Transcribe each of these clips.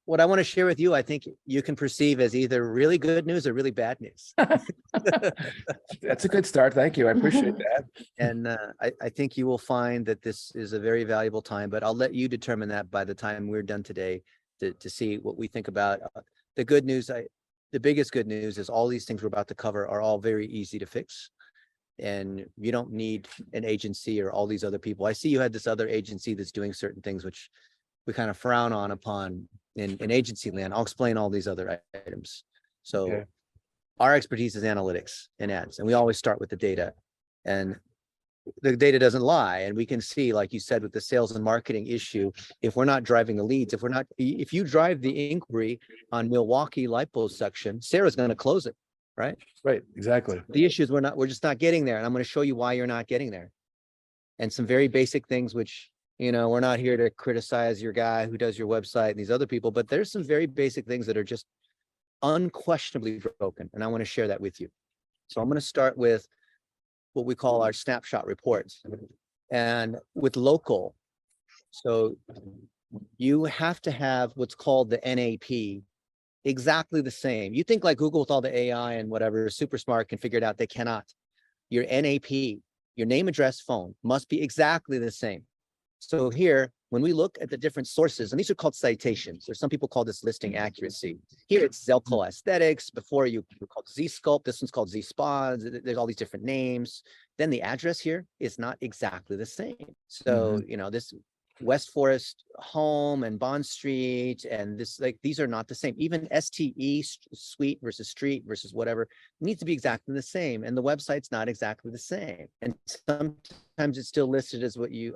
what I want to share with you, I think you can perceive as either really good news or really bad news. That's a good start. Thank you. I appreciate that. And I think you will find that this is a very valuable time, but I'll let you determine that by the time we're done today to see what we think about. The good news, the biggest good news is all these things we're about to cover are all very easy to fix. And you don't need an agency or all these other people. I see you had this other agency that's doing certain things, which we kind of frown upon in agency land. I'll explain all these other items. So Okay. our expertise is analytics and ads, and we always start with the data. And the data doesn't lie. And we can see, like you said, with the sales and marketing issue, if we're not driving the leads, if you drive the inquiry on Milwaukee liposuction, Sarah's going to close it, right? Right. Exactly. The issue is we're just not getting there. And I'm going to show you why you're not getting there. And some very basic things, which, we're not here to criticize your guy who does your website and these other people, but there's some very basic things that are just unquestionably broken. And I want to share that with you. So I'm going to start with what we call our snapshot reports. And with local, so you have to have what's called the NAP exactly the same. You think like Google with all the AI and whatever, super smart, can figure it out. They cannot. Your NAP, your name, address, phone must be exactly the same. So here, when we look at the different sources, and these are called citations, or some people call this listing accuracy. Here it's Zelko Aesthetics. Before you were called Z-Sculpt. This one's called Z-Spa. There's all these different names. Then the address here is not exactly the same. So, this West Forest Home and Bond Street, and this, like, these are not the same. Even STE, suite versus street versus whatever, needs to be exactly the same. And the website's not exactly the same. And sometimes it's still listed as what you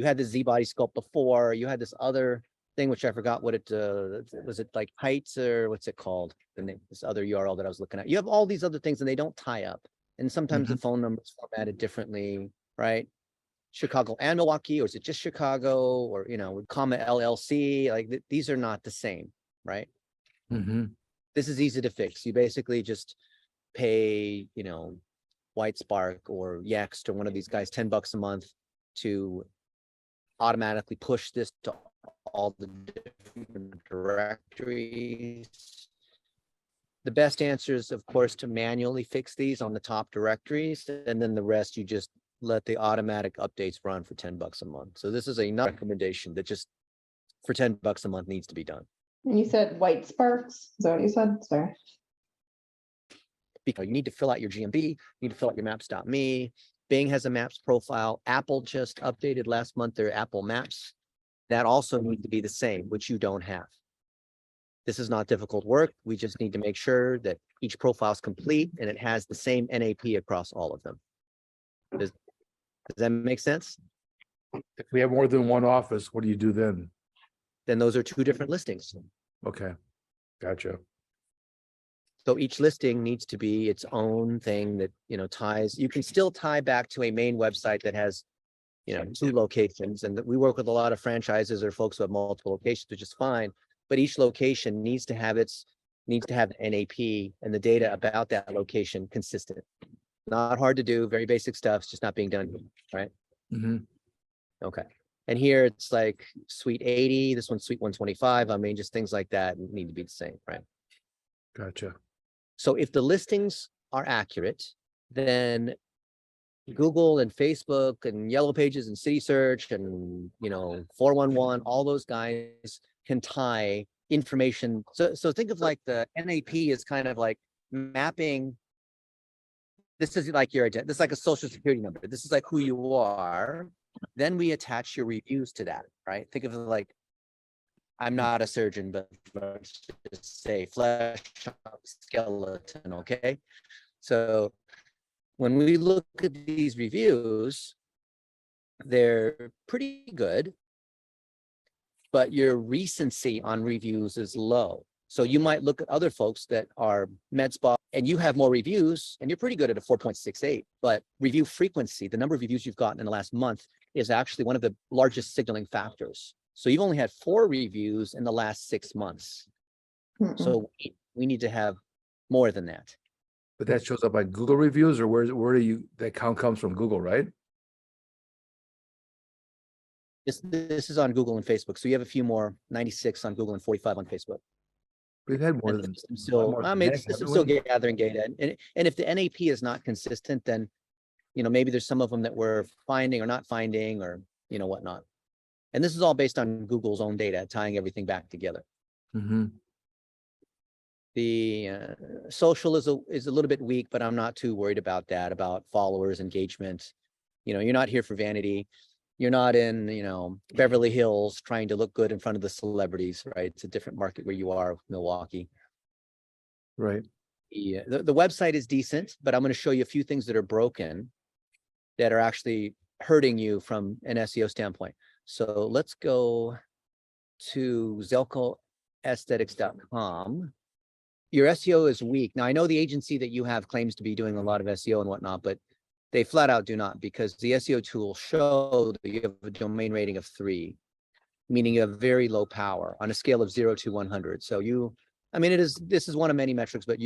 had the Z Body Sculpt before. You had this other thing, which I forgot what it was. It like Heights, or what's it called? The name, this other URL that I was looking at. You have all these other things and they don't tie up. And sometimes the phone number is formatted differently, right? Chicago and Milwaukee, or is it just Chicago, or with comma LLC? Like these are not the same, right? This is easy to fix. You basically just pay, White Spark or Yext or one of these guys $10 a month to automatically push this to all the different directories. The best answer is, of course, to manually fix these on the top directories, and then the rest you just let the automatic updates run for $10 a month. So this is a recommendation that just for $10 a month needs to be done. And you said White Sparks? Is that what you said? Sorry. Because you need to fill out your GMB, you need to fill out your maps.me. Bing has a maps profile. Apple just updated last month their Apple Maps. That also needs to be the same, which you don't have. This is not difficult work. We just need to make sure that each profile is complete and it has the same NAP across all of them. Does that make sense? If we have more than one office, what do you do then? Then those are two different listings. Okay. Gotcha. So each listing needs to be its own thing that, ties. You can still tie back to a main website that has, two locations. And we work with a lot of franchises or folks who have multiple locations, which is fine. But each location needs to have NAP and the data about that location consistent. Not hard to do, very basic stuff. It's just not being done, right? Okay. And here it's like suite 80, this one's suite 125. I mean, just things like that need to be the same, right? Gotcha. So if the listings are accurate, then Google and Facebook and Yellow Pages and City Search and 411, all those guys can tie information. So think of like the NAP is kind of like mapping. This is like your identity. This is like a social security number. This is like who you are. Then we attach your reviews to that, right? Think of it like, I'm not a surgeon, but let's just say flesh skeleton, okay? So when we look at these reviews, they're pretty good, but your recency on reviews is low. So you might look at other folks that are med spa and you have more reviews and you're pretty good at a 4.68, but review frequency, the number of reviews you've gotten in the last month, is actually one of the largest signaling factors. So you've only had 4 reviews in the last 6 months. So we need to have more than that. But that shows up on Google reviews, or where do you, that count comes from Google, right? This is on Google and Facebook. So you have a few more, 96 on Google and 45 on Facebook. We've had more And than. the system's still, more I mean, than the that, system's haven't still we? gathering data. And if the NAP is not consistent, then, maybe there's some of them that we're finding or not finding or, whatnot. And this is all based on Google's own data, tying everything back together. Mhm. The social is a little bit weak, but I'm not too worried about that, about followers, engagement. You're not here for vanity. You're not in, Beverly Hills trying to look good in front of the celebrities, right? It's a different market where you are, Milwaukee. Right. Yeah, the website is decent, but I'm going to show you a few things that are broken that are actually hurting you from an SEO standpoint. So let's go to zelkoaesthetics.com. Your SEO is weak. Now, I know the agency that you have claims to be doing a lot of SEO and whatnot, but they flat out do not, because the SEO tools show that you have a domain rating of 3, meaning you have very low power on a scale of 0 to 100. So this is one of many metrics, but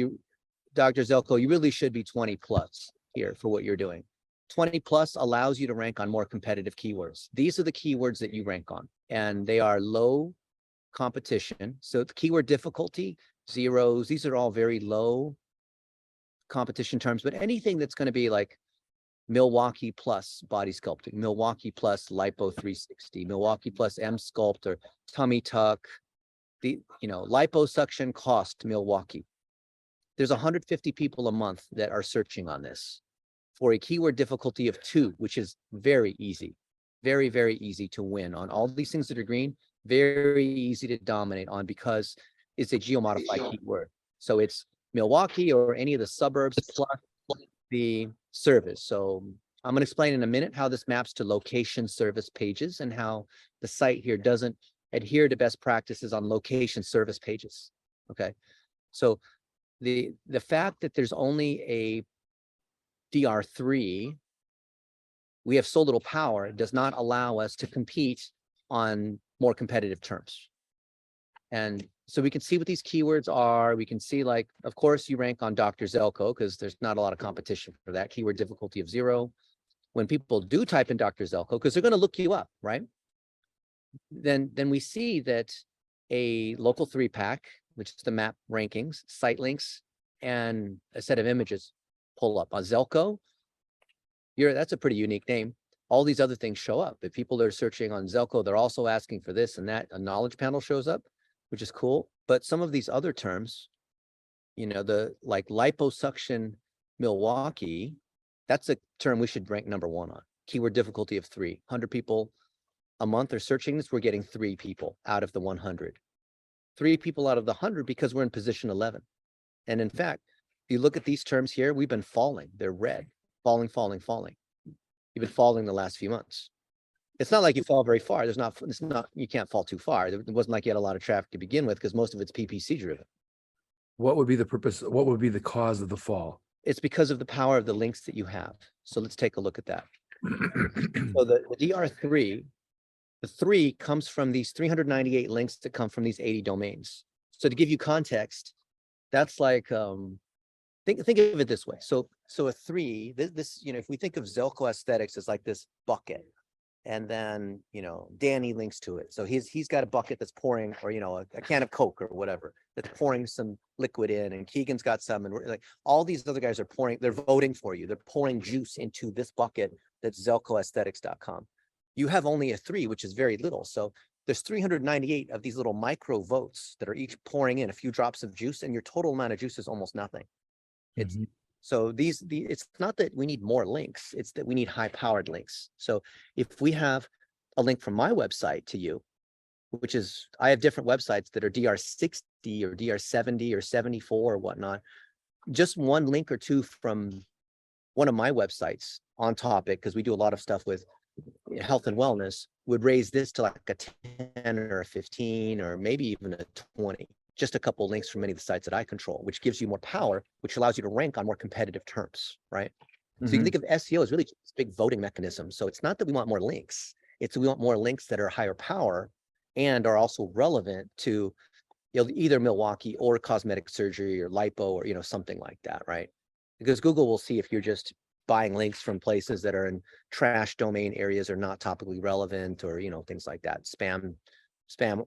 Dr. Zelko, you really should be 20 plus here for what you're doing. 20 plus allows you to rank on more competitive keywords. These are the keywords that you rank on, and they are low competition. So the keyword difficulty, 0s, these are all very low competition terms, but anything that's going to be like Milwaukee plus body sculpting, Milwaukee plus lipo 360, Milwaukee plus M sculpt or tummy tuck, the liposuction cost Milwaukee. There's 150 people a month that are searching on this for a keyword difficulty of 2, which is very easy, very, very easy to win on all these things that are green, very easy to dominate on because it's a geomodified keyword. So it's Milwaukee or any of the suburbs plus the service. So I'm going to explain in a minute how this maps to location service pages and how the site here doesn't adhere to best practices on location service pages. Okay. So the fact that there's only a DR3, we have so little power, does not allow us to compete on more competitive terms. And so we can see what these keywords are. We can see, like, of course, you rank on Dr. Zelko because there's not a lot of competition for that keyword difficulty of 0. When people do type in Dr. Zelko, because they're going to look you up, right? Then we see that a local 3-pack, which is the map rankings, site links, and a set of images pull up on Zelko. That's a pretty unique name. All these other things show up. If people are searching on Zelko, they're also asking for this and that. A knowledge panel shows up, which is cool. But some of these other terms, the like liposuction Milwaukee, that's a term we should rank number 1 on. Keyword difficulty of 3. 100 people a month are searching this. We're getting 3 people out of the 100. 3 people out of the 100 because we're in position 11. And in fact, if you look at these terms here, we've been falling. They're red, falling, falling, falling. You've been falling the last few months. It's not like you fall very far. You can't fall too far. It wasn't like you had a lot of traffic to begin with because most of it's PPC driven. What would be the purpose? What would be the cause of the fall? It's because of the power of the links that you have. So let's take a look at that. So the DR3, the 3 comes from these 398 links that come from these 80 domains. So to give you context, that's like, think of it this way. So a 3, this, if we think of Zelko Aesthetics as like this bucket, and then, Danny links to it. So he's got a bucket that's pouring, or, a can of Coke or whatever, that's pouring some liquid in, and Keegan's got some, and like all these other guys are pouring, they're voting for you. They're pouring juice into this bucket that's zelkoaesthetics.com. You have only a 3, which is very little. So there's 398 of these little micro votes that are each pouring in a few drops of juice, and your total amount of juice is almost nothing. It's so it's not that we need more links, it's that we need high powered links. So if we have a link from my website to you, which is, I have different websites that are DR60 or DR70 or 74 or whatnot, just one link or 2 from one of my websites on topic, because we do a lot of stuff with health and wellness, would raise this to like a 10 or a 15 or maybe even a 20. Just a couple of links from many of the sites that I control, which gives you more power, which allows you to rank on more competitive terms, right? So you can think of SEO as really just this big voting mechanism. So it's not that we want more links, it's that we want more links that are higher power and are also relevant to either Milwaukee or cosmetic surgery or lipo or something like that, right? Because Google will see if you're just buying links from places that are in trash domain areas or not topically relevant, or, you know, things like that. Spam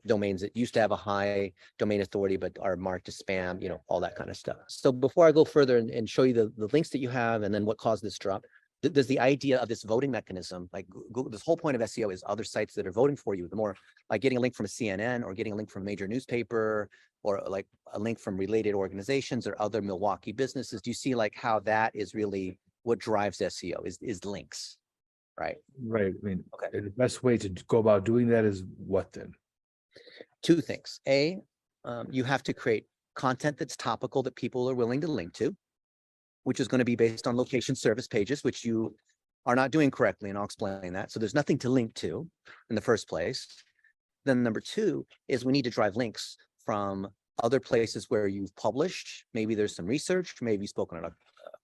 domains that used to have a high domain authority, but are marked as spam, you know, all that kind of stuff. So before I go further and show you the links that you have and then what caused this drop, does the idea of this voting mechanism, like Google, this whole point of SEO is other sites that are voting for you. The more, like getting a link from a CNN or getting a link from a major newspaper, or like a link from related organizations or other Milwaukee businesses. Do you see like how that is really what drives SEO is links, right? Right. I mean, Okay. the best way to go about doing that is what then? Two things. You have to create content that's topical that people are willing to link to, which is going to be based on location service pages, which you are not doing correctly. And I'll explain that. So there's nothing to link to in the first place. Then number two is we need to drive links from other places where you've published. Maybe there's some research, maybe you've spoken at a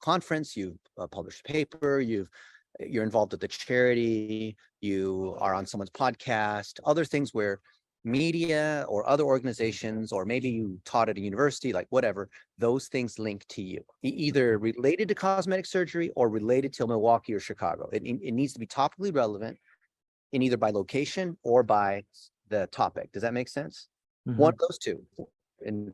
conference, you've published a paper, you're involved with the charity, you are on someone's podcast, other things where media or other organizations, or maybe you taught at a university, like whatever, those things link to you, either related to cosmetic surgery or related to Milwaukee or Chicago. It needs to be topically relevant in either by location or by the topic. Does that make sense? One of those two. And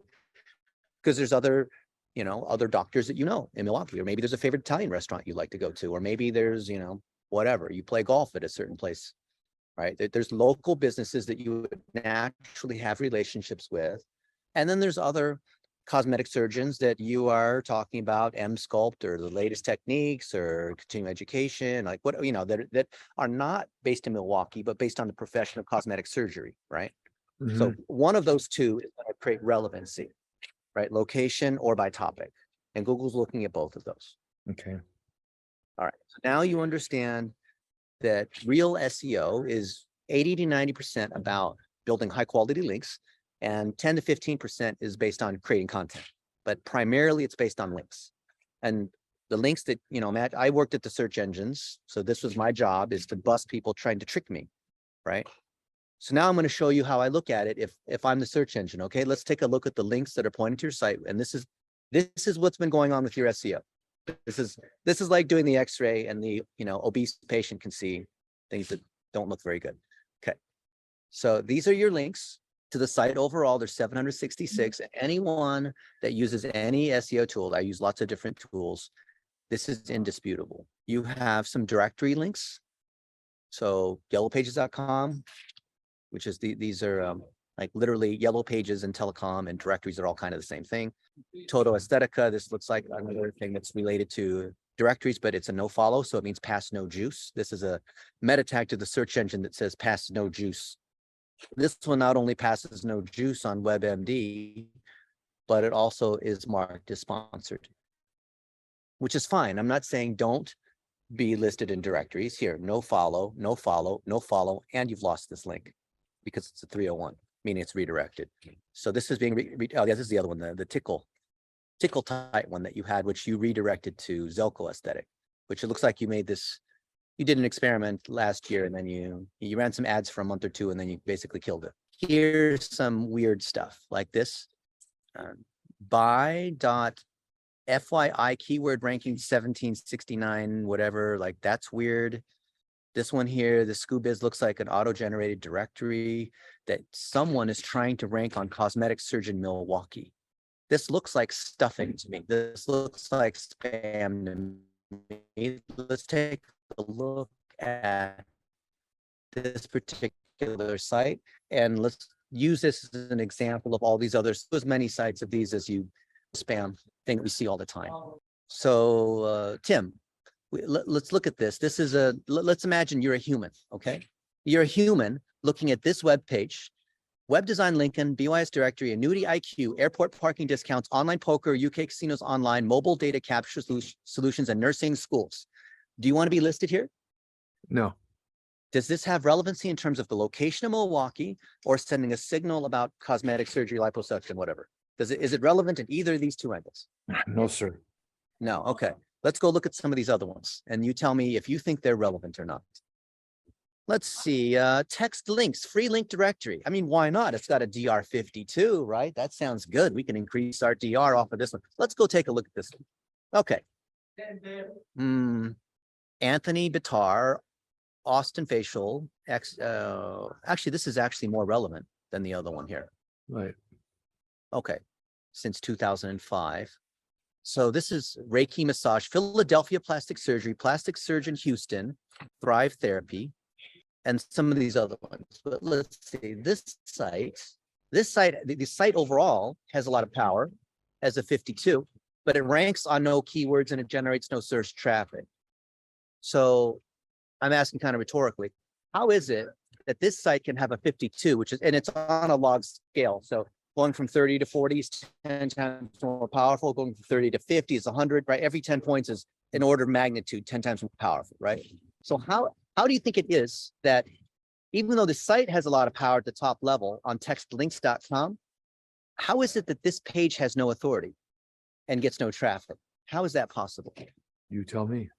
because there's other, you know, other doctors that you know in Milwaukee, or maybe there's a favorite Italian restaurant you like to go to, or maybe there's, you know, whatever, you play golf at a certain place, right? There's local businesses that you would naturally have relationships with. And then there's other cosmetic surgeons that you are talking about, M-Sculpt or the latest techniques or continuing education, like what, you know, that are not based in Milwaukee, but based on the profession of cosmetic surgery, right? So one of those two is going to create relevancy, right? Location or by topic. And Google's looking at both of those. Okay. All right. So now you understand that real SEO is 80 to 90% about building high quality links, and 10 to 15% is based on creating content. But primarily it's based on links. And the links that, you know, Matt, I worked at the search engines. So this was my job, is to bust people trying to trick me, right? So now I'm going to show you how I look at it if I'm the search engine. Okay, let's take a look at the links that are pointing to your site. And this is what's been going on with your SEO. This is like doing the X-ray, and the, you know, obese patient can see things that don't look very good. Okay, so these are your links to the site overall. There's 766. Anyone that uses any SEO tool, I use lots of different tools, this is indisputable. You have some directory links. So yellowpages.com, which is these are like literally Yellow Pages and telecom and directories are all kind of the same thing. Toto Aesthetica, this looks like another thing that's related to directories, but it's a no follow, so it means pass no juice. This is a meta tag to the search engine that says pass no juice. This one not only passes no juice on WebMD, but it also is marked as sponsored, which is fine. I'm not saying don't be listed in directories. Here, no follow, no follow, no follow, and you've lost this link because it's a 301, meaning it's redirected. So this is being, oh yeah, this is the other one, the tickle type one that you had, which you redirected to Zelko aesthetic, which it looks like you made this, you did an experiment last year, and then you ran some ads for a month or two, and then you basically killed it. Here's some weird stuff like this. Buy.FYI keyword ranking 1769, whatever, like that's weird. This one here, the SCooBiz looks like an auto-generated directory that someone is trying to rank on cosmetic surgeon Milwaukee. This looks like stuffing to me. This looks like spam to me. Let's take a look at this particular site, and let's use this as an example of all these others, as many sites of these as you spam thing that we see all the time. So Tim, let's look at this. This is let's imagine you're a human, okay? You're a human looking at this web page, Web Design Lincoln, BYS Directory, Annuity IQ, Airport Parking Discounts, Online Poker, UK Casinos Online, Mobile Data Capture Solutions, and Nursing Schools. Do you want to be listed here? No. Does this have relevancy in terms of the location of Milwaukee, or sending a signal about cosmetic surgery, liposuction, whatever? Is it relevant in either of these two angles? No, sir. No, okay. Let's go look at some of these other ones, and you tell me if you think they're relevant or not. Let's see, text links, free link directory. I mean, why not? It's got a DR52, right? That sounds good. We can increase our DR off of this one. Let's go take a look at this one. Okay, Anthony Bitar, Austin Facial, actually, this is actually more relevant than the other one here. Right. Okay, since 2005. So this is Reiki massage, Philadelphia plastic surgeon Houston, Thrive Therapy, and some of these other ones. But let's see, the site overall has a lot of power as a 52, but it ranks on no keywords and it generates no search traffic. So I'm asking kind of rhetorically, how is it that this site can have a 52, which is, and it's on a log scale. So going from 30 to 40 is 10 times more powerful. Going from 30 to 50 is 100, right? Every 10 points is an order of magnitude, 10 times more powerful, right? So how do you think it is that even though the site has a lot of power at the top level on textlinks.com, how is it that this page has no authority and gets no traffic? How is that possible? You tell me.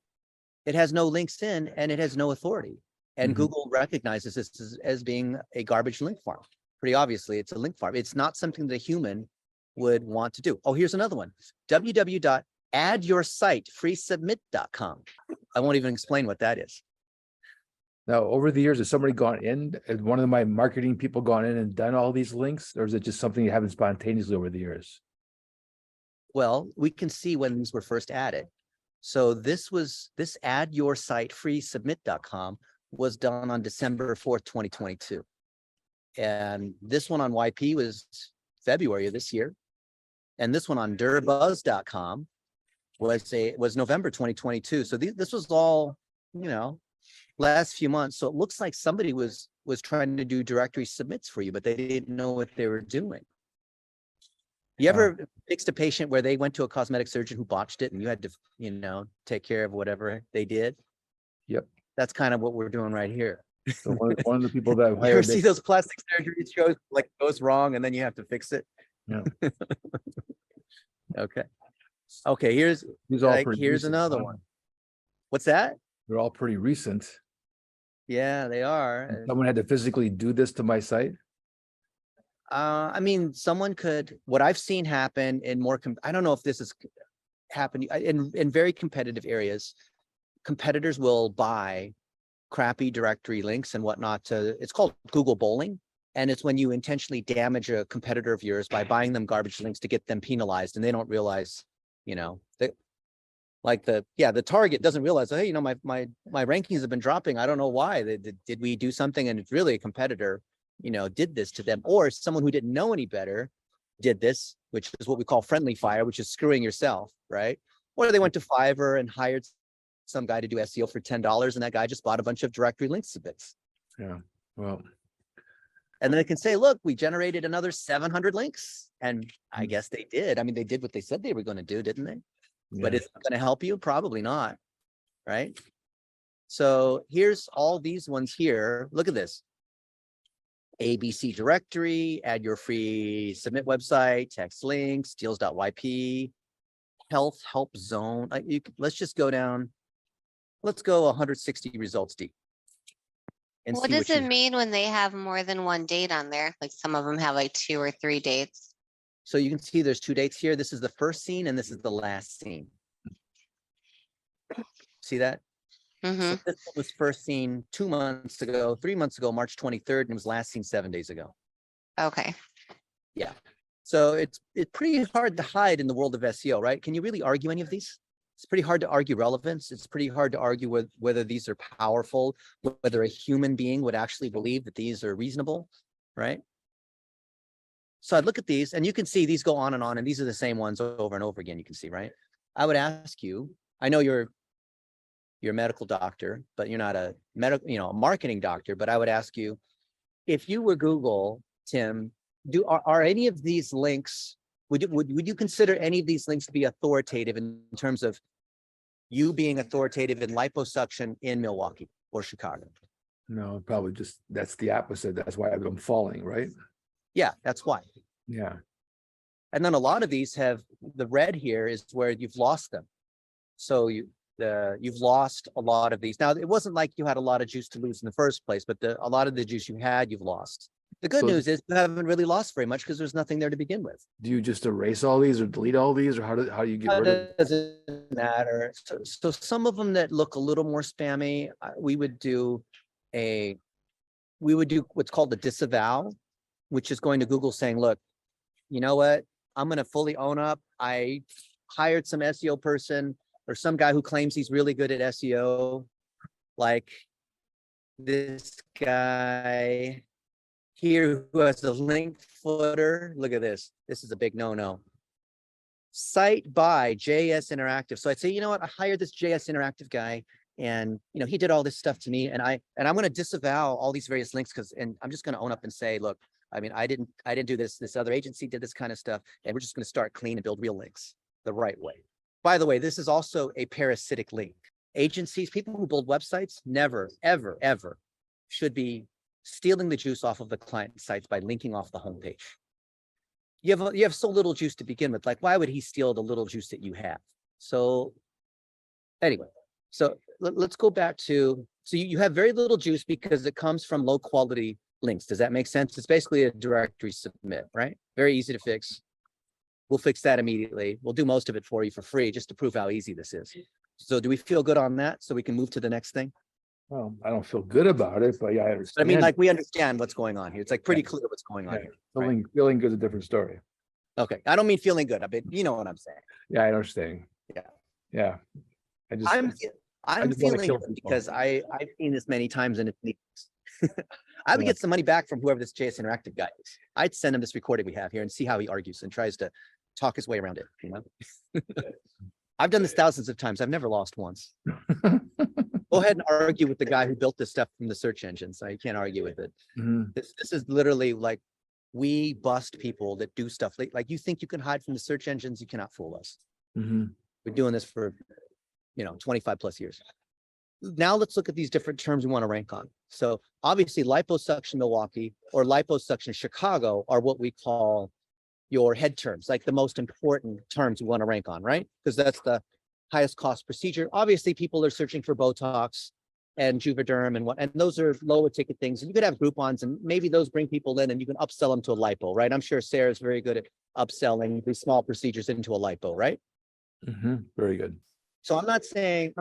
It has no links in and it has no authority. And Mhm. Google recognizes this as being a garbage link farm. Pretty obviously, it's a link farm. It's not something that a human would want to do. Oh, here's another one. www.addyoursitefreesubmit.com. I won't even explain what that is. Now, over the years, has somebody gone in, has one of my marketing people gone in and done all these links, or is it just something you happen spontaneously over the years? Well, we can see when these were first added. So this add your site freesubmit.com was done on December 4th, 2022. And this one on YP was February of this year. And this one on durbuzz.com was November 2022. So this was all, last few months. So it looks like somebody was trying to do directory submits for you, but they didn't know what they were doing. You ever fixed a patient where they went to a cosmetic surgeon who botched it and you had to, take care of whatever they did? Yep. That's kind of what we're doing right here. So one of the people that I've You ever hired, see those plastic surgery shows, like goes wrong and then you have to fix it? Yeah. Okay. Okay, here's these all pretty here's recent, another huh? one. What's that? They're all pretty recent. Yeah, they are. Someone had to physically do this to my site. I mean, someone could, what I've seen happen in more, I don't know if this is happening in very competitive areas. Competitors will buy crappy directory links and whatnot it's called Google bowling. And it's when you intentionally damage a competitor of yours by buying them garbage links to get them penalized. And they don't realize, that the target doesn't realize, hey, my rankings have been dropping. I don't know why. Did we do something? And it's really a competitor, did this to them, or someone who didn't know any better did this, which is what we call friendly fire, which is screwing yourself, right? Or they went to Fiverr and hired some guy to do SEO for $10, and that guy just bought a bunch of directory link submits. Yeah. Well, and then it can say, look, we generated another 700 links. And I guess they did. I mean, they did what they said they were going to do, didn't they? yeah. But is it going to help you? Probably not. Right. So here's all these ones here. Look at this. ABC directory, add your free submit website, text links, deals.yp, health help zone. Let's just go down. Let's go 160 results deep. And What see does it you- mean when they have more than one date on there? Like some of them have like 2 or 3 dates. So you can see there's 2 dates here. This is the first scene and this is the last scene. See that? Hmm. So this was first seen 2 months ago, 3 months ago, March 23rd, and it was last seen 7 days ago. Okay. So it's pretty hard to hide in the world of SEO, right? Can you really argue any of these? It's pretty hard to argue relevance. It's pretty hard to argue whether these are powerful, whether a human being would actually believe that these are reasonable, right? So I'd look at these and you can see these go on, and these are the same ones over and over again. You can see, right? I would ask you, I know you're a medical doctor, but you're not a a marketing doctor, but I would ask you, if you were Google, Tim, are any of these links, would you consider any of these links to be authoritative in terms of you being authoritative in liposuction in Milwaukee or Chicago? No, probably just that's the opposite. That's why I'm falling, right? Yeah, that's why. Yeah. And then a lot of these have, the red here is where you've lost them. So you've lost a lot of these. Now, it wasn't like you had a lot of juice to lose in the first place, but a lot of the juice you had, you've lost. The good So- news is you haven't really lost very much because there's nothing there to begin with. Do you just erase all these or delete all these, or how do you get rid of them? It doesn't matter. So some of them that look a little more spammy, we would do what's called the disavow, which is going to Google saying, look, you know what? I'm going to fully own up. I hired some SEO person or some guy who claims he's really good at SEO. Like this guy here who has a link footer. Look at this. This is a big no-no. Site by JS Interactive. So I'd say, you know what? I hired this JS Interactive guy and, you know, he did all this stuff to me and I'm going to disavow all these various links and I'm just going to own up and say, look, I mean, I didn't do this. This other agency did this kind of stuff. And we're just going to start clean and build real links the right way. By the way, this is also a parasitic link. Agencies, people who build websites, never, ever, ever should be stealing the juice off of the client sites by linking off the homepage. You have so little juice to begin with. Like, why would he steal the little juice that you have? So anyway, so let's go back to, so you have very little juice because it comes from low quality links. Does that make sense? It's basically a directory submit, right? Very easy to fix. We'll fix that immediately. We'll do most of it for you for free just to prove how easy this is. So do we feel good on that? So we can move to the next thing? Well, I don't feel good about it, but yeah, I But I understand. mean, like, we understand what's going on here. It's like pretty clear what's going on Yeah. here. right? Feeling good is a different story. Okay. I don't mean feeling good. I mean, you know what I'm saying. Yeah, I understand. Yeah. Yeah. I just, I'm just wanna feeling kill good people. because I've seen this many times and it's I would Yeah. get some money back from whoever this JS Interactive guy is. I'd send him this recording we have here and see how he argues and tries to talk his way around it, you know? I've done this thousands of times. I've never lost once. Go ahead and argue with the guy who built this stuff from the search engine. So you can't argue with it. Mhm. This is literally like, we bust people that do stuff like you think you can hide from the search engines. You cannot fool us. Mhm. We're doing this for, 25 plus years. Now let's look at these different terms we want to rank on. So obviously liposuction Milwaukee or liposuction Chicago are what we call your head terms, like the most important terms we want to rank on, right? Because that's the highest cost procedure. Obviously people are searching for Botox and Juvederm and those are lower ticket things. And you could have Groupons and maybe those bring people in and you can upsell them to a lipo, right? I'm sure Sarah's very good at upselling these small procedures into a lipo, right? Mhm. Very good. So I'm not saying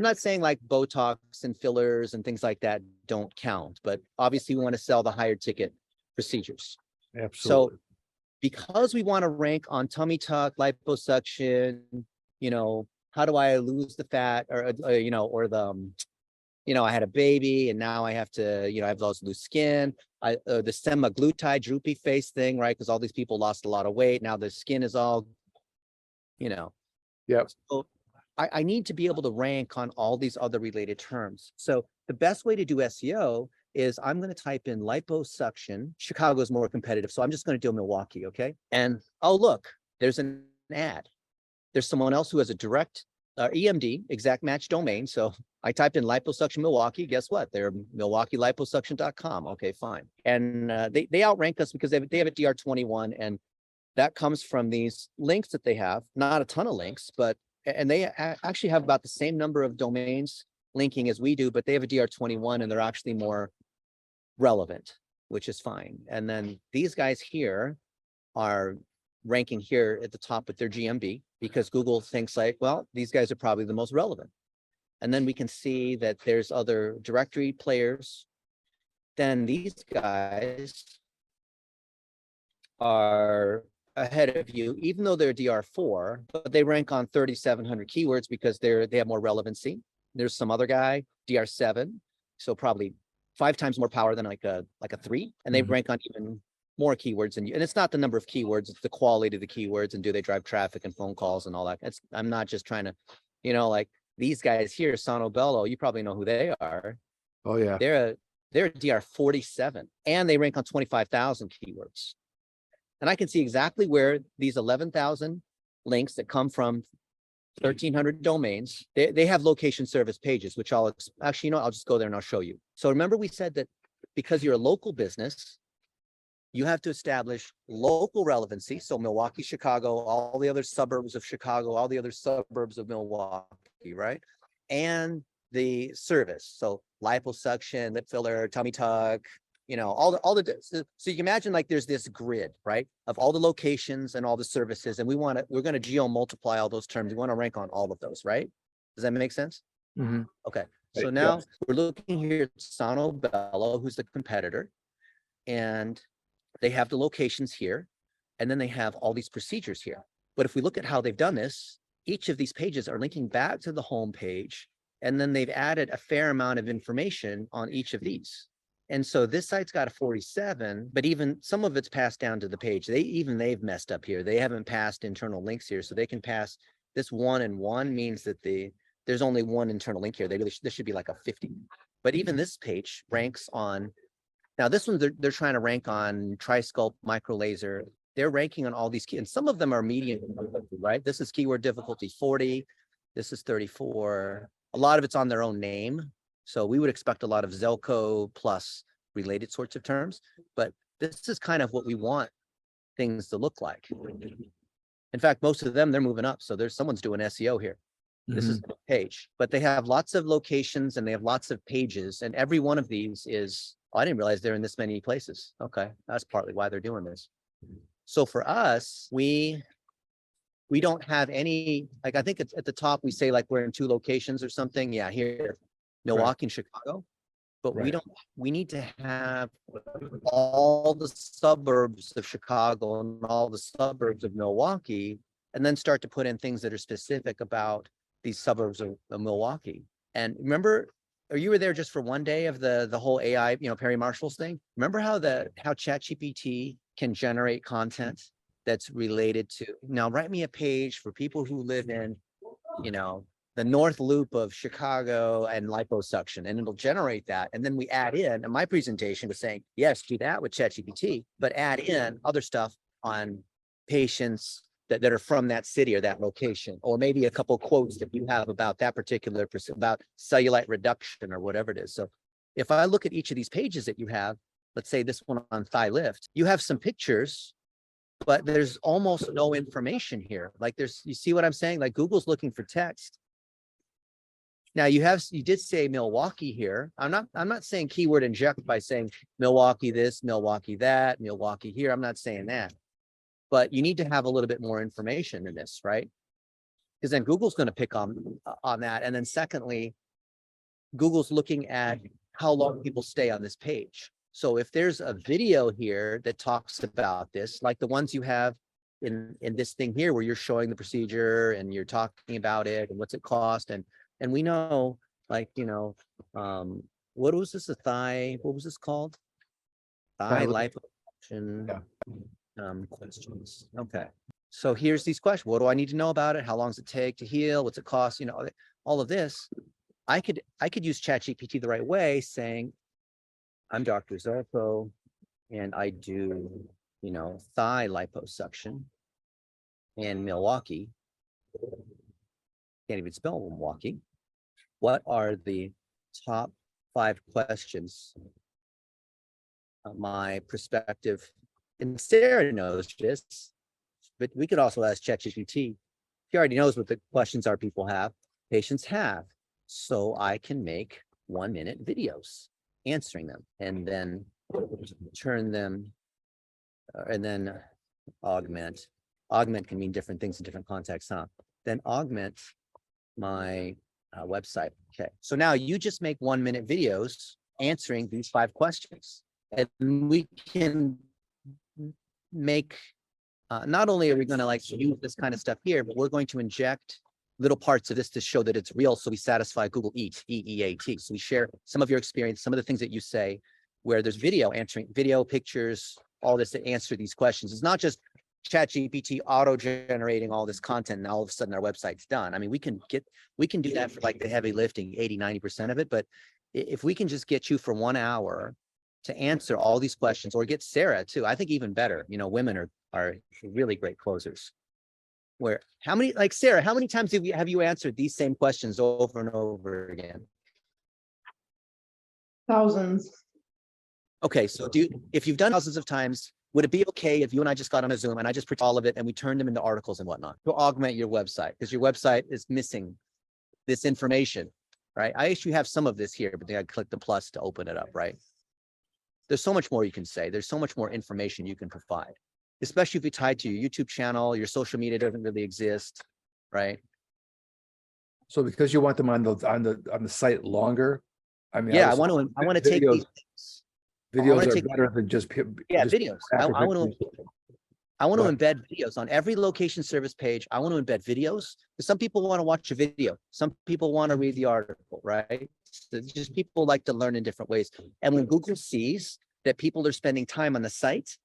like Botox and fillers and things like that don't count, but obviously we want to sell the higher ticket procedures. Absolutely. Because we want to rank on tummy tuck, liposuction, how do I lose the fat or I had a baby and now I have to, I have those loose skin. The semaglutide droopy face thing, right? Because all these people lost a lot of weight. Now the skin is all, Yep. So I need to be able to rank on all these other related terms. So the best way to do SEO is I'm going to type in liposuction. Chicago's more competitive. So I'm just going to do Milwaukee. Okay. And oh, look, there's an ad. There's someone else who has a direct EMD, exact match domain. So I typed in liposuction Milwaukee. Guess what? They're MilwaukeeLiposuction.com. Okay, fine. And they outrank us because they have a DR21, and that comes from these links that they have. Not a ton of links, but and they actually have about the same number of domains linking as we do, but they have a DR21 and they're actually more relevant, which is fine. And then these guys here are ranking here at the top with their GMB because Google thinks like, well, these guys are probably the most relevant. And then we can see that there's other directory players. Then these guys are ahead of you, even though they're DR4, but they rank on 3,700 keywords because they have more relevancy. There's some other guy, DR7, so probably 5 times more power than like a 3, and they rank on even more keywords. And it's not the number of keywords, it's the quality of the keywords and do they drive traffic and phone calls and all that. I'm not just trying to, like these guys here, Sono Bello, you probably know who they are. Oh yeah. They're a DR47 and they rank on 25,000 keywords. And I can see exactly where these 11,000 links that come from 1,300 domains, they have location service pages, which I'll actually, I'll just go there and I'll show you. So remember we said that because you're a local business, you have to establish local relevancy. So Milwaukee, Chicago, all the other suburbs of Chicago, all the other suburbs of Milwaukee, right? And the service. So liposuction, lip filler, tummy tuck, you know, so you can imagine like there's this grid, right? Of all the locations and all the services, and we're going to geo multiply all those terms. We want to rank on all of those, right? Does that make sense? Mhm. Okay. So Right, now yes. we're looking here at Sono Bello, who's the competitor, and they have the locations here, and then they have all these procedures here. But if we look at how they've done this, each of these pages are linking back to the home page, and then they've added a fair amount of information on each of these. And so this site's got a 47, but even some of it's passed down to the page. They've messed up here. They haven't passed internal links here, so they can pass this 1 and 1 means that there's only one internal link here. This should be like a 50. But even this page ranks on. Now this one they're trying to rank on Trisculpt, micro laser. They're ranking on all these key, and some of them are medium, right? This is keyword difficulty 40. This is 34. A lot of it's on their own name. So we would expect a lot of Zelko plus related sorts of terms, but this is kind of what we want things to look like. In fact, most of them, they're moving up. So someone's doing SEO here. This is the page, but they have lots of locations and they have lots of pages, and every one of these is, oh, I didn't realize they're in this many places. Okay, that's partly why they're doing this. So for us, we don't have any, like, I think it's at the top, we say like we're in 2 locations or something. Yeah, here, Milwaukee and Chicago. But Right. we need to have all the suburbs of Chicago and all the suburbs of Milwaukee, and then start to put in things that are specific about these suburbs of Milwaukee. And remember, or you were there just for one day of the whole AI, you know, Perry Marshall's thing. Remember how ChatGPT can generate content that's related to, now write me a page for people who live in, you know, the North Loop of Chicago and liposuction, and it'll generate that. And then we add in, and my presentation was saying, yes, do that with ChatGPT, but add in other stuff on patients that are from that city or that location, or maybe a couple quotes that you have about that particular, about cellulite reduction or whatever it is. So if I look at each of these pages that you have, let's say this one on thigh lift, you have some pictures, but there's almost no information here. Like you see what I'm saying? Like Google's looking for text. Now you did say Milwaukee here. I'm not saying keyword inject by saying Milwaukee this, Milwaukee that, Milwaukee here. I'm not saying that, but you need to have a little bit more information in this, right? Because then Google's going to pick on that. And then secondly, Google's looking at how long people stay on this page. So if there's a video here that talks about this, like the ones you have in this thing here, where you're showing the procedure and you're talking about it and what's it cost, and we know, like, you know, what was this, what was this called? Thigh liposuction questions. Okay. So here's these questions. What do I need to know about it? How long does it take to heal? What's it cost? You know, all of this. I could use ChatGPT the right way, saying, I'm Dr. Zelko, and I do, you know, thigh liposuction in Milwaukee. Can't even spell Milwaukee. What are the top 5 questions my prospective, and Sarah knows this, but we could also ask ChatGPT. She already knows what the questions are patients have. So I can make 1-minute videos answering them, and then turn them, and then augment. Augment can mean different things in different contexts, huh? Then augment my website. Okay, so now you just make 1-minute videos answering these 5 questions, and we can make, not only are we going to like use this kind of stuff here, but we're going to inject little parts of this to show that it's real, so we satisfy Google EAT, EEAT. So we share some of your experience, some of the things that you say, where there's answering video, pictures, all this to answer these questions. It's not just ChatGPT auto-generating all this content and all of a sudden our website's done. I mean, we can do that for like the heavy lifting, 80-90% of it. But if we can just get you for 1 hour to answer all these questions, or get Sarah too, I think even better. You know, women are really great closers. Where like Sarah, how many times have you answered these same questions over and over again? Thousands. Okay, so if you've done thousands of times, would it be okay if you and I just got on a Zoom and I just printed all of it and we turned them into articles and whatnot to augment your website? Because your website is missing this information, right? I actually have some of this here, but then I click the plus to open it up, right? there's so much more you can say. There's so much more information you can provide, especially if you tie to your YouTube channel, your social media doesn't really exist, right? So because you want them on the site longer, I mean, Yeah, I obviously want to take these things. I wanna videos are take- better than just. Yeah, just videos. I graphic want to pictures. I want to Right. embed videos on every location service page. I want to embed videos because some people want to watch a video. Some people want to read the article, right? So just people like to learn in different ways. And when Google sees that people are spending time on the site,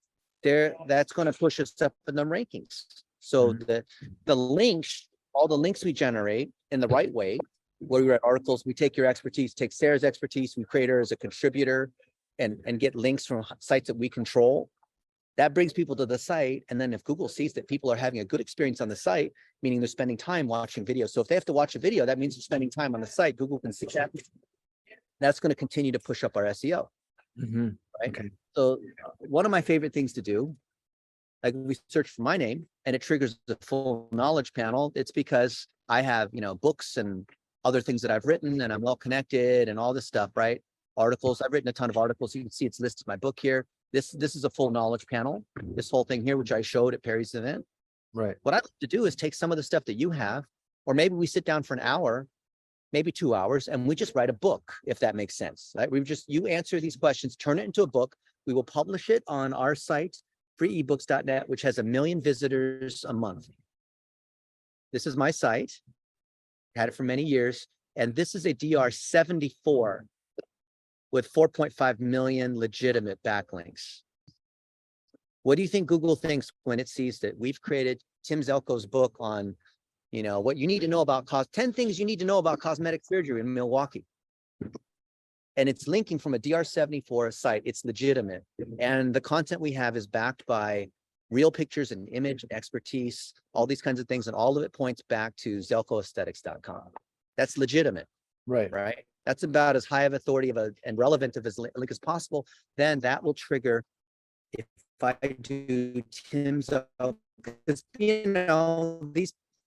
that's going to push us up in the rankings. So the links, all the links we generate in the right way, where we write articles, we take your expertise, take Sarah's expertise, we create her as a contributor and get links from sites that we control. That brings people to the site. And then if Google sees that people are having a good experience on the site, meaning they're spending time watching videos. So if they have to watch a video, that means they're spending time on the site. Google can see that. That's going to continue to push up our SEO. Mhm. Right. Okay. So one of my favorite things to do, like we search for my name and it triggers the full knowledge panel. It's because I have, books and other things that I've written and I'm well connected and all this stuff, right? Articles. I've written a ton of articles. You can see it's listed in my book here. This is a full knowledge panel. This whole thing here, which I showed at Perry's event. Right. What I like to do is take some of the stuff that you have, or maybe we sit down for an hour, maybe 2 hours, and we just write a book, if that makes sense. Right? You answer these questions, turn it into a book. We will publish it on our site, freeebooks.net, which has 1 million visitors a month. This is my site. Had it for many years, and this is a DR 74 with 4.5 million legitimate backlinks. What do you think Google thinks when it sees that we've created Tim Zelko's book on, what you need to know about 10 things you need to know about cosmetic surgery in Milwaukee? And it's linking from a DR74 site. It's legitimate. And the content we have is backed by real pictures and image expertise, all these kinds of things. And all of it points back to zelkoaesthetics.com. That's legitimate. Right. Right. That's about as high of authority and relevant of a link as possible. Then that will trigger, if I do Tim's, because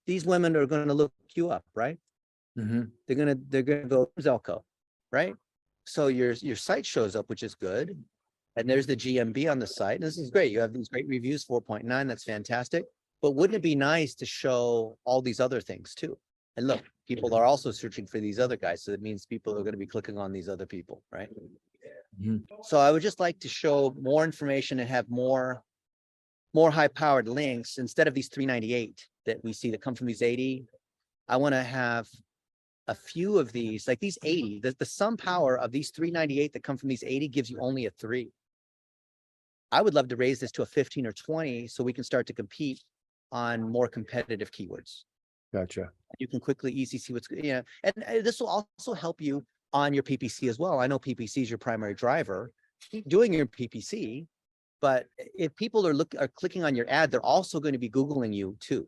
these women are going to look you up, right? Mm-hmm. They're gonna go Zelko, right? So your site shows up, which is good. And there's the GMB on the site. And this is great. You have these great reviews, 4.9. That's fantastic. But wouldn't it be nice to show all these other things too? And look, people are also searching for these other guys. So it means people are going to be clicking on these other people, right? Mhm. So I would just like to show more information and have more high-powered links instead of these 398 that we see that come from these 80. I want to have a few of these, like these 80. The sum power of these 398 that come from these 80 gives you only a 3. I would love to raise this to a 15 or 20 so we can start to compete on more competitive keywords. Gotcha. You can easily see what's, and this will also help you on your PPC as well. I know PPC is your primary driver. Keep doing your PPC, but if people are clicking on your ad, they're also going to be Googling you too.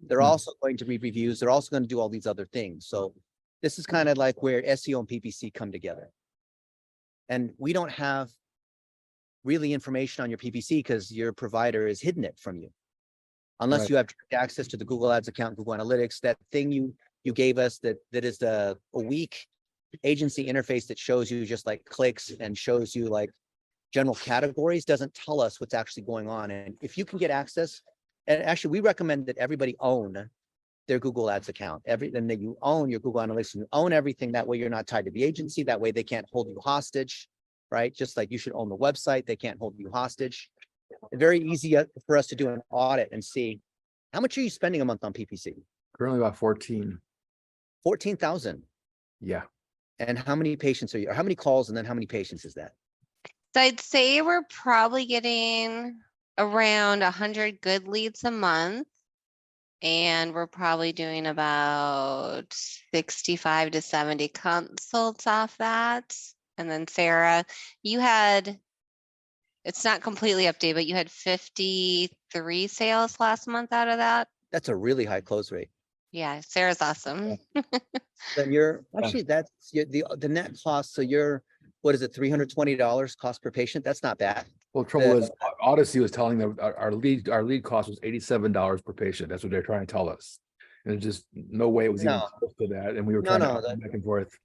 They're also going to read reviews. They're also going to do all these other things. So this is kind of like where SEO and PPC come together. And we don't have really information on your PPC because your provider is hidden it from you. Unless Right. you have direct access to the Google Ads account, Google Analytics, that thing you gave us that is a weak agency interface that shows you just like clicks and shows you like general categories, doesn't tell us what's actually going on. And if you can get access, and actually we recommend that everybody own their Google Ads account, and that you own your Google Analytics, you own everything. That way you're not tied to the agency. That way they can't hold you hostage, right? Just like you should own the website, they can't hold you hostage. Very easy for us to do an audit and see how much are you spending a month on PPC? Currently about 14. 14,000. Yeah. And how many patients are you, or how many calls and then how many patients is that? So I'd say we're probably getting around 100 good leads a month. And we're probably doing about 65 to 70 consults off that. And then Sarah, it's not completely updated, but you had 53 sales last month out of that. That's a really high close rate. Yeah, Sarah's awesome. Then that's the net cost. So what is it, $320 cost per patient? That's not bad. Well, the trouble is Odyssey was telling them our lead cost was $87 per patient. That's what they're trying to tell us. And there's just no way it was even close to that. And we were trying to back and forth.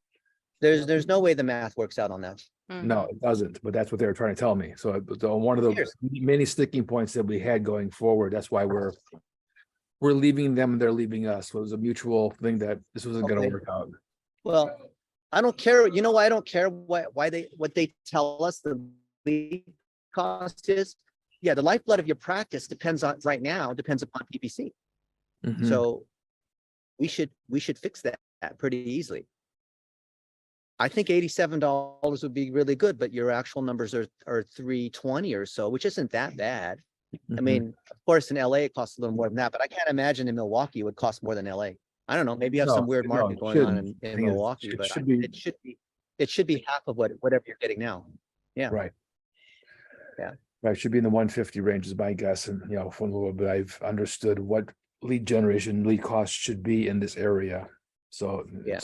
There's no way the math works out on that. No, Mhm. it doesn't, but that's what they were trying to tell me. So one of the Here's- many sticking points that we had going forward, that's why we're leaving them and they're leaving us. So it was a mutual thing that this wasn't gonna Okay. work out. Well, I don't care. You know why I don't care what they tell us the lead cost is? Yeah, the lifeblood of your practice depends upon PPC. Mhm. So we should fix that pretty easily. I think $87 would be really good, but your actual numbers are 320 or so, which isn't that bad. I Mhm. mean, of course, in LA it costs a little more than that, but I can't imagine in Milwaukee it would cost more than LA. I don't know. Maybe you have some No, weird no, market it going on shouldn't. in Thing is, Milwaukee, it but should be it should be half of whatever you're getting now. Yeah. right. Yeah. Right, should be in the 150 range is my guess, and from a little bit, I've understood what lead generation, lead costs should be in this area. So Yeah.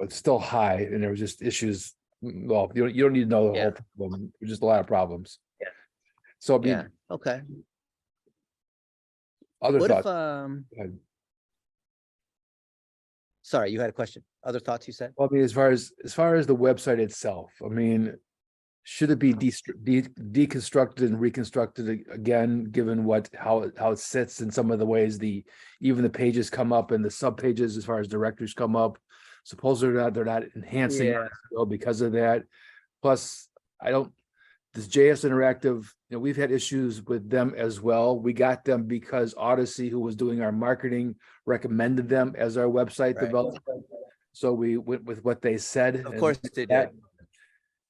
it's still high, and there was just issues. Well, you don't need to know the Yeah. whole problem. There's just a lot of problems. Yeah. So I mean, Yeah. Okay. other What if thoughts. Go ahead. sorry, you had a question. Other thoughts you said? Well, I mean, as far as the website itself, I mean, should it be deconstructed and reconstructed again, given how it sits in some of the ways even the pages come up and the sub pages as far as directories come up. Suppose they're not enhancing Yeah. SEO because of that. Plus, this JS Interactive, we've had issues with them as well. We got them because Odyssey, who was doing our marketing, recommended them as our website Right. developer. So we went with what they said. Of and course they that- did.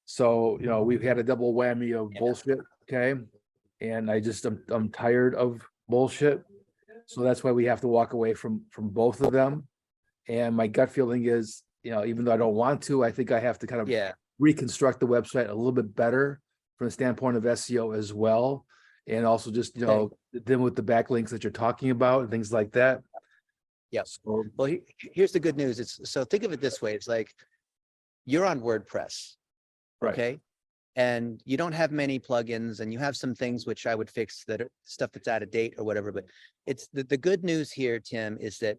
So, we've had a double whammy of Yeah. bullshit, okay? And I'm tired of bullshit. So that's why we have to walk away from both of them. And my gut feeling is, even though I don't want to, I think I have to kind of Yeah. reconstruct the website a little bit better from the standpoint of SEO as well. And also just, then with the backlinks that you're talking about and things like that. Yes. So, Well, here's the good news. So think of it this way. It's like you're on WordPress. right. Okay. And you don't have many plugins and you have some things which I would fix that are stuff that's out of date or whatever. But it's the good news here, Tim, is that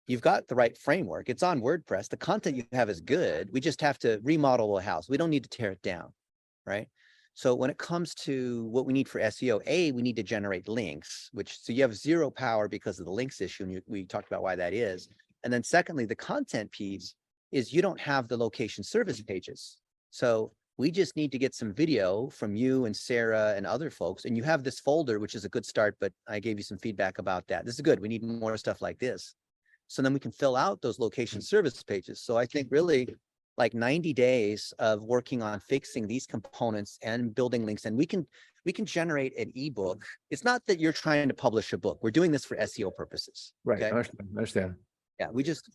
you've got the right framework. It's on WordPress. The content you have is good. We just have to remodel the house. We don't need to tear it down. Right. So when it comes to what we need for SEO, we need to generate links, so you have zero power because of the links issue. And we talked about why that is. And then secondly, the content piece is you don't have the location service pages. So we just need to get some video from you and Sarah and other folks. And you have this folder, which is a good start, but I gave you some feedback about that. This is good. We need more stuff like this. So then we can fill out those location service pages. So I think really like 90 days of working on fixing these components and building links. And we can generate an ebook. It's not that you're trying to publish a book. We're doing this for SEO purposes. Right. Okay? I understand. Yeah. We just,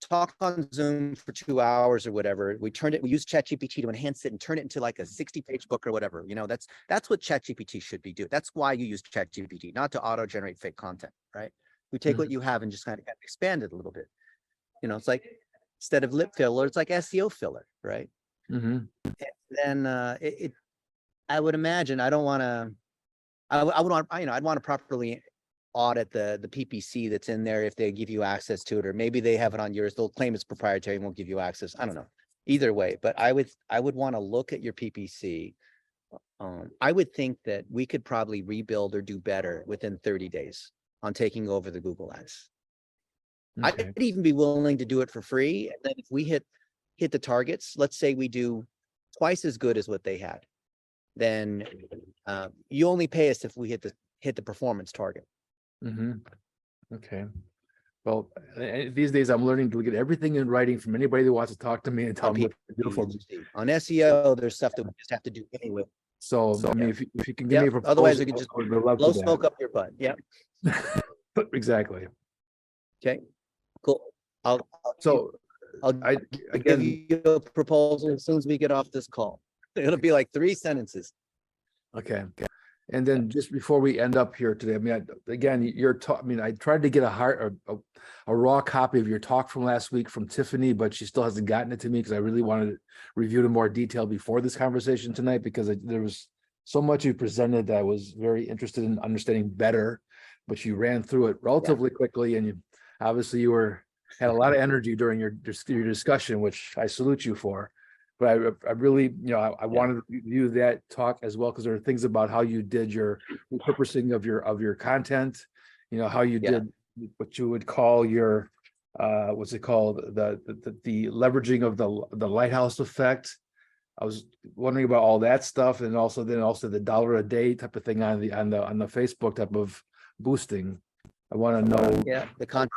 talk on Zoom for 2 hours or whatever. We use ChatGPT to enhance it and turn it into like a 60-page book or whatever. That's what ChatGPT should be doing. That's why you use ChatGPT, not to auto-generate fake content, right? We take what you have and just kind of expand it a little bit. It's like instead of lip filler, it's like SEO filler, right? Mhm. Then I would imagine I would want I'd want to properly audit the PPC that's in there if they give you access to it, or maybe they have it on yours. They'll claim it's proprietary and won't give you access. I don't know. Either way, but I would want to look at your PPC. I would think that we could probably rebuild or do better within 30 days on taking over the Google Ads. Okay. I'd even be willing to do it for free. And then if we hit the targets, let's say we do twice as good as what they had, then you only pay us if we hit the performance target. Mhm. Okay. Well, these days I'm learning to look at everything in writing from anybody that wants to talk to me and tell On me what to do for me. PPC. On SEO, there's stuff that we just have to do anyway. So, I mean, if you can give me a Yep. proposal, Otherwise, we can just I would love blow to smoke up your butt. Yeah. that. Exactly. Okay. Cool. I'll I give again, you a proposal as soon as we get off this call. It'll be like 3 sentences. okay. And then just before we end up here today, I mean, again, I tried to get a raw copy of your talk from last week from Tiffany, but she still hasn't gotten it to me because I really wanted to review it in more detail before this conversation tonight, because there was so much you presented that I was very interested in understanding better, but you ran through it relatively quickly, and you had a lot of energy during your discussion, which I salute you for. But I really, I wanted to do that talk as well, because there are things about how you did your repurposing of your content, how you Yeah. did what you would call your, what's it called? The leveraging of the lighthouse effect. I was wondering about all that stuff, and also the $1 a day type of thing on the Facebook type of boosting. I want to know. Yeah, the content.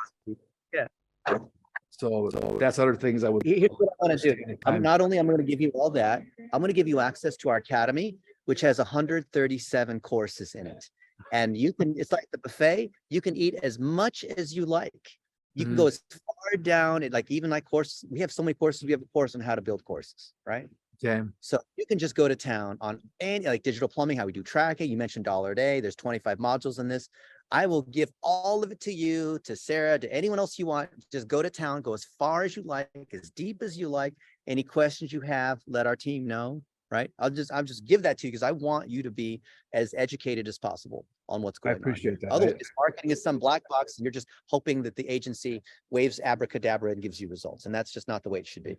So that's other things I would. Here's what I want to do. Time. I'm going to give you all that. I'm going to give you access to our academy, which has 137 courses in it. And it's like the buffet. You can eat as much as you like. You can go as far down, even like courses. We have so many courses. We have a course on how to build courses, right? Okay. So you can just go to town on any like digital plumbing, how we do tracking. You mentioned $1 a day. There's 25 modules in this. I will give all of it to you, to Sarah, to anyone else you want. Just go to town, go as far as you like, as deep as you like. Any questions you have, let our team know, right? I'll just give that to you because I want you to be as educated as possible on what's going on. I appreciate that. Otherwise, marketing is some black box and you're just hoping that the agency waves abracadabra and gives you results. And that's just not the way it should be.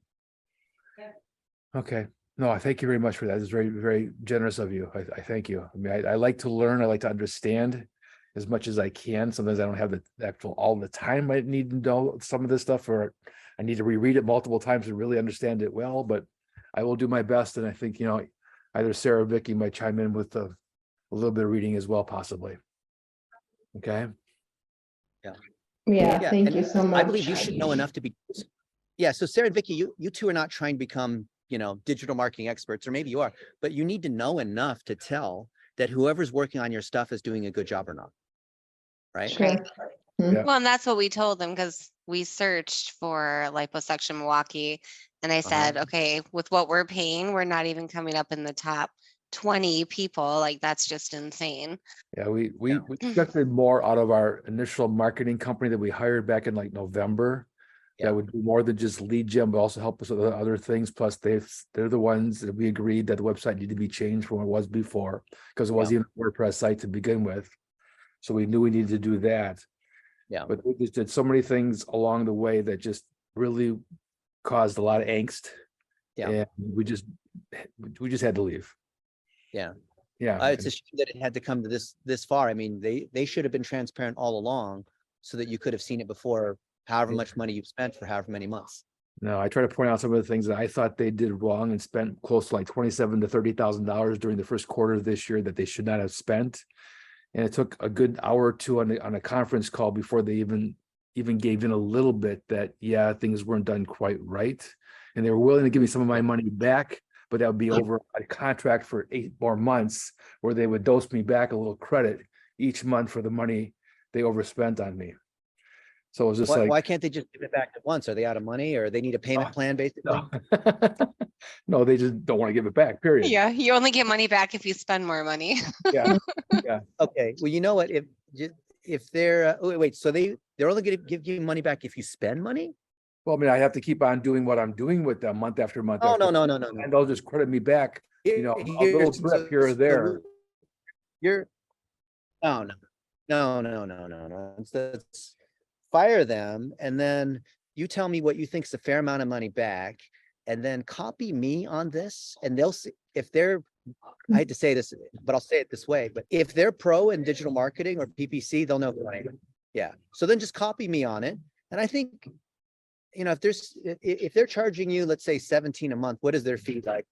Okay. No, I thank you very much for that. It's very, very generous of you. I thank you. I mean, I like to learn. I like to understand as much as I can. Sometimes I don't have the actual all the time I need to know some of this stuff, or I need to reread it multiple times to really understand it well, but I will do my best. And I think, either Sarah or Vicky might chime in with a little bit of reading as well, possibly. Okay. Yeah, thank you so much. I believe you should know enough to be. Yeah. So Sarah and Vicky, you two are not trying to become, digital marketing experts, or maybe you are, but you need to know enough to tell that whoever's working on your stuff is doing a good job or not. Right. Sure. Yeah. Well, and that's what we told them, because we searched for liposuction Milwaukee, and I said, okay, with what we're paying, we're not even coming up in the top 20 people. Like, that's just insane. Yeah, we expected more out of our initial marketing company that we hired back in like November. Yeah. That would do more than just lead gen, but also help us with other things. Plus, they're the ones that we agreed that the website needed to be changed from what it was before, because it wasn't even a WordPress site to begin with. So we knew we needed to do that. Yeah. But we just did so many things along the way that just really caused a lot of angst. Yeah. And we just had to leave. Yeah. Yeah. It's a shame that it had to come to this far. I mean, they should have been transparent all along so that you could have seen it before, however much money you've spent for however many months. No, I try to point out some of the things that I thought they did wrong and spent close to like $27,000 to $30,000 during the first quarter of this year that they should not have spent. And it took a good hour or two on a conference call before they even gave in a little bit that, things weren't done quite right. And they were willing to give me some of my money back, but that would be over a contract for 8 more months, where they would dose me back a little credit each month for the money they overspent on me. So it was just Why can't they just give it back at once? Are they out of money, or they need a payment plan basically? No, they just don't want to give it back, period. Yeah, you only get money back if you spend more money. Yeah. Okay, well, you know what, if they're wait, so they're only going to give you money back if you spend money? Well, I mean, I have to keep on doing what I'm doing with them month after month. Oh, after no. And they'll just credit me back, a little drip here or there. You're no. Let's fire them, and then you tell me what you think is a fair amount of money back, and then copy me on this, and they'll see if they're, I hate to say this, but I'll say it this way, but if they're pro in digital marketing or PPC, they'll know who I am. Yeah. So then just copy me on it. And I think, if they're charging you, let's say 17 a month, what is their fee, like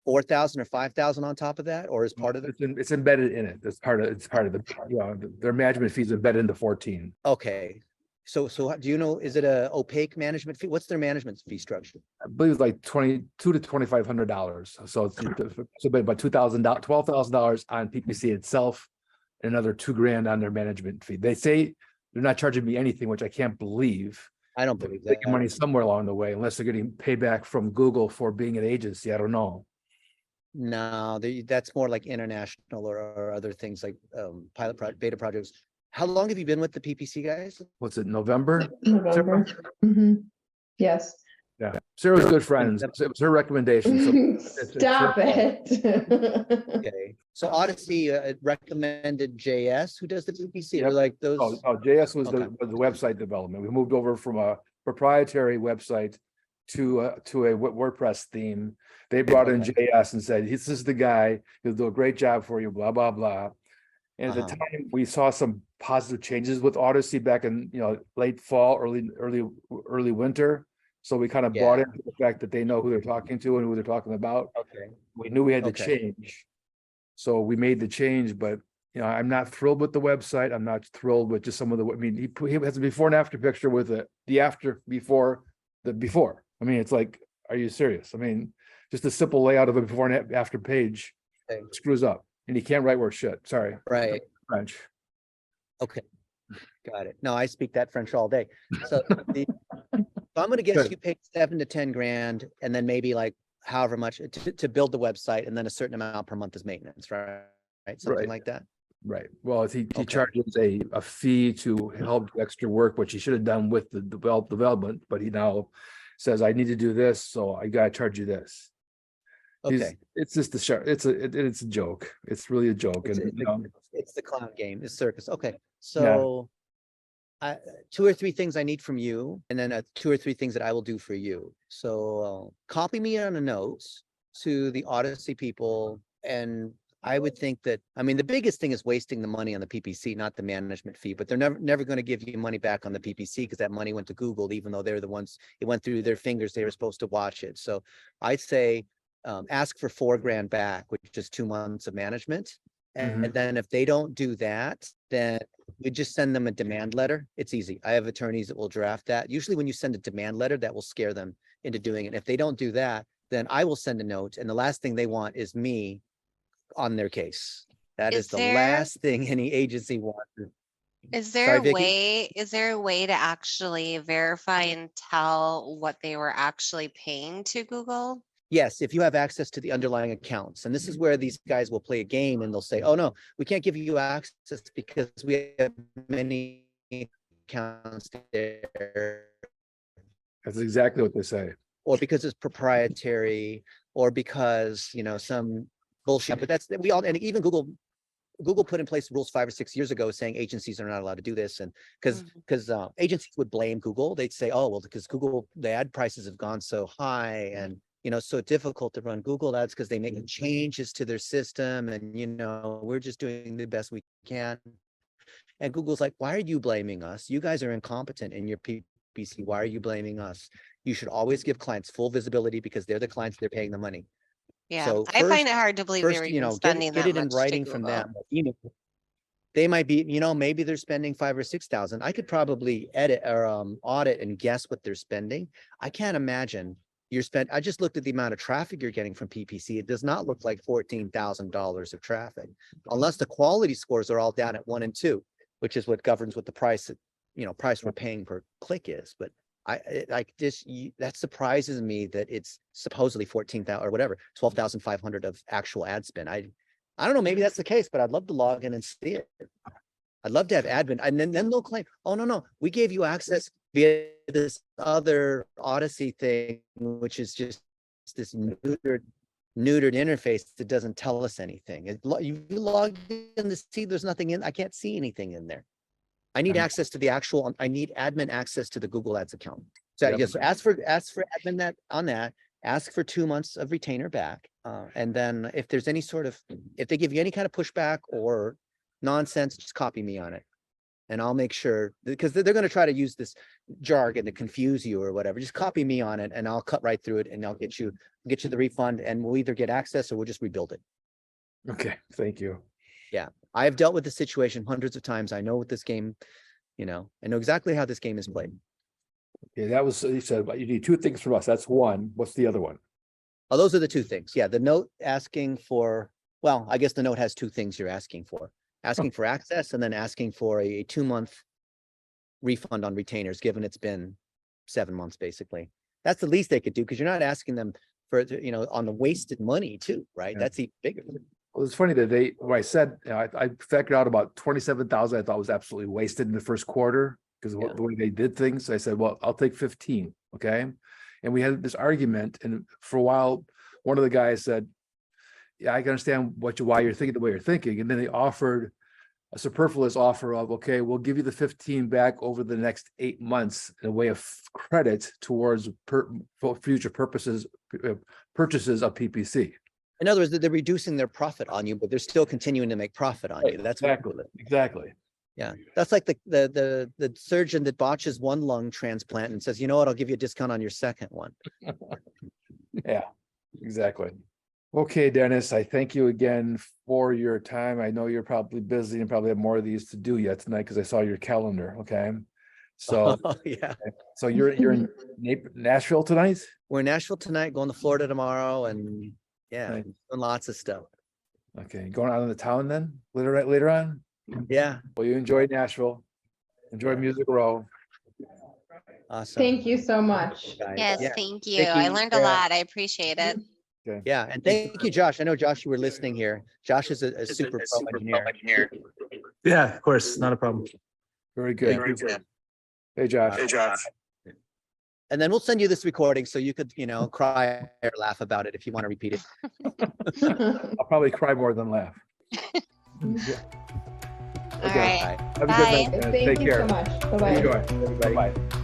4,000 or 5,000 on top of that, or is part of it? It's embedded in it. It's part of the, their management fees embedded in the 14. Okay. So do you know, is it a opaque management fee? What's their management fee structure? I believe it's like $2,200 to $2,500. So it's about $2,000, $12,000 on PPC itself, and another $2,000 on their management fee. They say they're not charging me anything, which I can't believe. I don't believe that. Taking money somewhere along the way, unless they're getting payback from Google for being an agency. I don't know. No, that's more like international or other things like beta projects. How long have you been with the PPC guys? What's it, November? November. Yes. Yeah, Sarah's good friends. It was her recommendation. So Stop it. Okay, so Odyssey recommended JS, who does the PPC, or like those. JS was Okay. the website development. We moved over from a proprietary website to a WordPress theme. They brought in JS and said, this is the guy, he'll do a great job for you, blah, blah, blah. And at the time, we saw some positive changes with Odyssey back in, late fall, early winter. So we kind of bought into the fact that they know who they're talking to and who they're talking about. Okay. We knew we had to Okay. change. So we made the change, but I'm not thrilled with the website. I'm not thrilled with just some of the, he has a before and after picture with the after, before, the before. I mean, it's like, are you serious? I mean, just a simple layout of a before and after page Okay. screws up, and he can't write word shit. Sorry. Right. French. Okay. Got it. No, I speak that French all day. So so I'm gonna guess Good. you paid 7 to 10 grand and then maybe like however much to build the website, and then a certain amount per month is maintenance, right? Right, something Right. like that. Right. Well, he Okay. charges a fee to help do extra work, which he should have done with the development, but he now says, I need to do this, so I gotta charge you this. Okay. It's just a show. It's a joke. It's really a joke. It's, And it's the clown game, it's circus. Okay, so two or three things I need from you, and then two or three things that I will do for you. So copy me on a note to the Odyssey people, and I would think that, I mean, the biggest thing is wasting the money on the PPC, not the management fee, but they're never going to give you money back on the PPC because that money went to Google, even though they're the ones, it went through their fingers, they were supposed to watch it. So I'd say ask for $4,000 back, which is 2 months of management. And then if they don't do that, then we just send them a demand letter. It's easy. I have attorneys that will draft that. Usually when you send a demand letter, that will scare them into doing it. If they don't do that, then I will send a note. And the last thing they want is me on their case. That is the last thing any agency wants. Is there Sorry, a Vicky? way to actually verify and tell what they were actually paying to Google? Yes, if you have access to the underlying accounts. And this is where these guys will play a game and they'll say, oh no, we can't give you access because we have many accounts there, that's exactly what they say. or because it's proprietary, or because, some bullshit. But that's, we all, and even Google put in place rules 5 or 6 years ago saying agencies are not allowed to do this. And because agencies would blame Google, they'd say, oh, well, because Google, the ad prices have gone so high and, so difficult to run Google ads because they make changes to their system. And, we're just doing the best we can. And Google's like, why are you blaming us? You guys are incompetent in your PPC. Why are you blaming us? You should always give clients full visibility because they're the clients, they're paying the money. Yeah, So I find it hard to believe they were even spending get that it in much to writing from Google. them. They might be, maybe they're spending 5,000 or 6,000. I could probably edit or audit and guess what they're spending. I can't imagine I just looked at the amount of traffic you're getting from PPC. It does not look like $14,000 of traffic, unless the quality scores are all down at 1 and 2, which is what governs what the price, price we're paying per click is. But that surprises me that it's supposedly 14,000 or whatever, 12,500 of actual ad spend. I don't know, maybe that's the case, but I'd love to log in and see it. I'd love to have admin, and then they'll claim, oh, no, we gave you access via this other Odyssey thing, which is just this neutered interface that doesn't tell us anything. You log in to see there's nothing in, I can't see anything in there. I need access to I need admin access to the Google Ads account. So yes, so ask for admin on that, ask for 2 months of retainer back. And then if there's if they give you any kind of pushback or nonsense, just copy me on it. And I'll make sure, because they're going to try to use this jargon to confuse you or whatever. Just copy me on it and I'll cut right through it and I'll get you the refund, and we'll either get access or we'll just rebuild it. Okay, thank you. Yeah, I have dealt with the situation hundreds of times. I know what this game, I know exactly how this game is played. Yeah, that was, he said, you need 2 things from us. That's one. What's the other one? Oh, those are the 2 things. Yeah, the note asking for, well, I guess the note has 2 things you're asking for. Asking for access and then asking for a 2-month refund on retainers, given it's been 7 months, basically. That's the least they could do, because you're not asking them for, on the wasted money too, right? Yeah. That's even bigger. Well, it's funny that when I said, I figured out about 27,000 I thought was absolutely wasted in the first quarter because of the way they did things. I said, well, I'll take 15. Okay. And we had this argument, and for a while, one of the guys said, yeah, I can understand why you're thinking the way you're thinking. And then they offered a superfluous offer of, okay, we'll give you the 15 back over the next 8 months in a way of credit towards for future purposes, purchases of PPC. In other words, they're reducing their profit on you, but they're still continuing to make profit on you. That's Exactly, exactly. Yeah, that's like the surgeon that botches one lung transplant and says, you know what, I'll give you a discount on your second one. Yeah, exactly. Okay, Dennis, I thank you again for your time. I know you're probably busy and probably have more of these to do yet tonight because I saw your calendar. Okay. So, Yeah, so you're in Nashville tonight? we're in Nashville tonight, going to Florida tomorrow, and yeah, Nice. doing lots of stuff. Okay, going out in the town then later on? Yeah, Well, you enjoy Nashville. Enjoy Music Row. awesome. Thank you so much. guys. Yes, Yeah, thank you. Thank I you, learned a Sarah. lot. I appreciate it. Okay. Yeah, and thank you, Josh. I know, Josh, you were listening here. Josh is a super pro engineer. Yeah, of course, not a problem. Very good. Hey, Josh. And then we'll send you this recording so you could, cry or laugh about it if you want to repeat it. I'll probably cry more than laugh. All Okay. right. Bye. Have a Bye. good night. guys. Thank Take you so care. much. Bye-bye. Enjoy. Bye-bye.